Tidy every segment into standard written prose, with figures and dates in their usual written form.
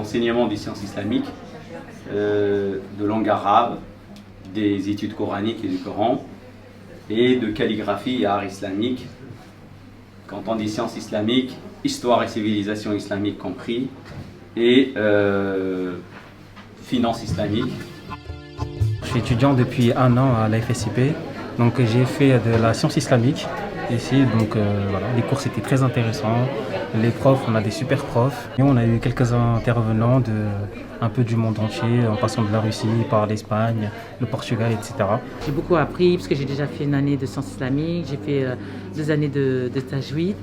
l'enseignement des sciences islamiques, de langue arabe, des études coraniques et du Coran, et de calligraphie et art islamique. Quand on dit sciences islamiques, histoire et civilisation islamique compris, et finance islamique. Je suis étudiant depuis 1 an à la FSIP, donc j'ai fait de la science islamique ici, donc voilà, les cours étaient très intéressants, les profs, on a des super profs, et on a eu quelques intervenants un peu du monde entier, en passant de la Russie, par l'Espagne, le Portugal, etc. J'ai beaucoup appris parce que j'ai déjà fait 1 année de sciences islamiques, j'ai fait 2 années de tajwid,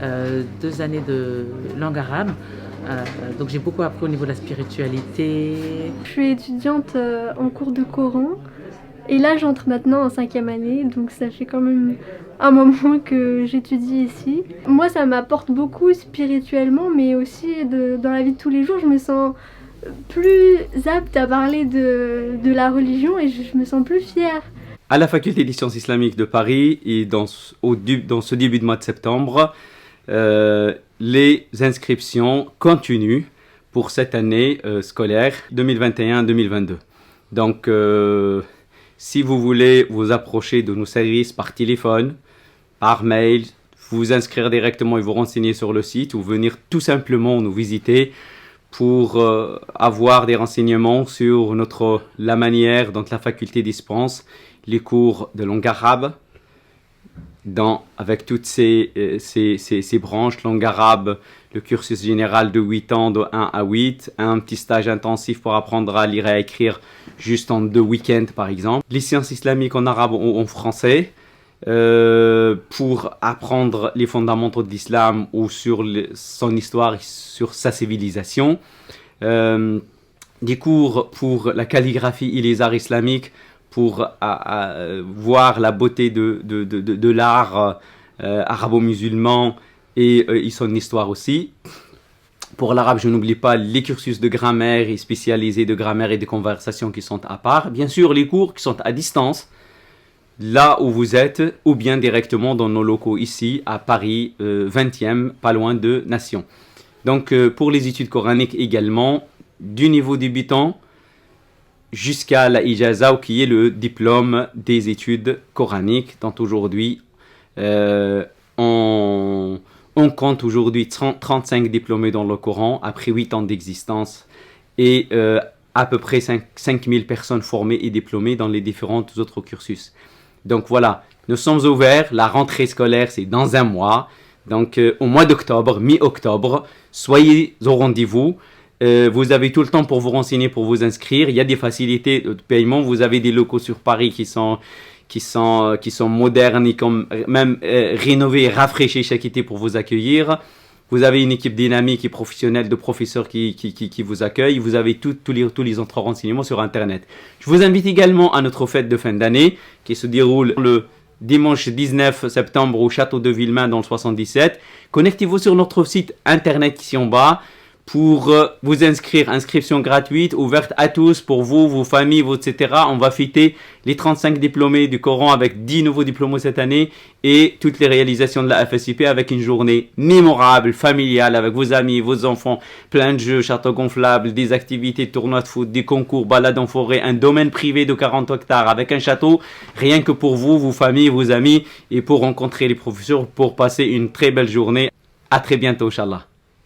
2 années de langue arabe. Donc j'ai beaucoup appris au niveau de la spiritualité. Je suis étudiante en cours de Coran et là j'entre maintenant en 5e année, donc ça fait quand même un moment que j'étudie ici. Moi ça m'apporte beaucoup spirituellement, mais aussi dans la vie de tous les jours. Je me sens plus apte à parler de la religion et je me sens plus fière. À la faculté des sciences islamiques de Paris, et dans ce début de mois de septembre, les inscriptions continuent pour cette année scolaire 2021-2022. Donc, si vous voulez vous approcher de nos services par téléphone, par mail, vous inscrire directement et vous renseigner sur le site, ou venir tout simplement nous visiter pour avoir des renseignements sur la manière dont la faculté dispense les cours de langue arabe, avec toutes ces branches, langue arabe, le cursus général de 8 ans, de 1 à 8, un petit stage intensif pour apprendre à lire et à écrire juste en 2 week-ends par exemple. Les sciences islamiques en arabe ou en français, pour apprendre les fondamentaux de l'islam ou sur son histoire et sur sa civilisation. Des cours pour la calligraphie et les arts islamiques, pour voir la beauté de l'art arabo-musulman et son histoire aussi. Pour l'arabe, je n'oublie pas les cursus de grammaire et spécialisés de grammaire et de conversation qui sont à part. Bien sûr, les cours qui sont à distance, là où vous êtes, ou bien directement dans nos locaux ici, à Paris, 20e, pas loin de Nation. Donc, pour les études coraniques également, du niveau débutant jusqu'à la ijaza, qui est le diplôme des études coraniques, dont aujourd'hui, on compte aujourd'hui 35 diplômés dans le Coran, après 8 ans d'existence, et à peu près 5000 personnes formées et diplômées dans les différents autres cursus. Donc voilà, nous sommes ouverts, la rentrée scolaire c'est dans 1 mois, donc au mois d'octobre, mi-octobre, soyez au rendez-vous. Vous avez tout le temps pour vous renseigner, pour vous inscrire. Il y a des facilités de paiement. Vous avez des locaux sur Paris qui sont modernes et même rénovés et rafraîchis chaque été pour vous accueillir. Vous avez une équipe dynamique et professionnelle de professeurs qui vous accueillent. Vous avez tous les autres renseignements sur Internet. Je vous invite également à notre fête de fin d'année qui se déroule le dimanche 19 septembre au château de Villemain dans le 77. Connectez-vous sur notre site Internet ici en bas pour vous inscrire, inscription gratuite, ouverte à tous, pour vous, vos familles, etc. On va fêter les 35 diplômés du Coran avec 10 nouveaux diplômés cette année et toutes les réalisations de la FSIP avec une journée mémorable, familiale, avec vos amis, vos enfants, plein de jeux, châteaux gonflables, des activités, tournois de foot, des concours, balades en forêt, un domaine privé de 40 hectares avec un château, rien que pour vous, vos familles, vos amis et pour rencontrer les professeurs, pour passer une très belle journée. À très bientôt, Inch'Allah.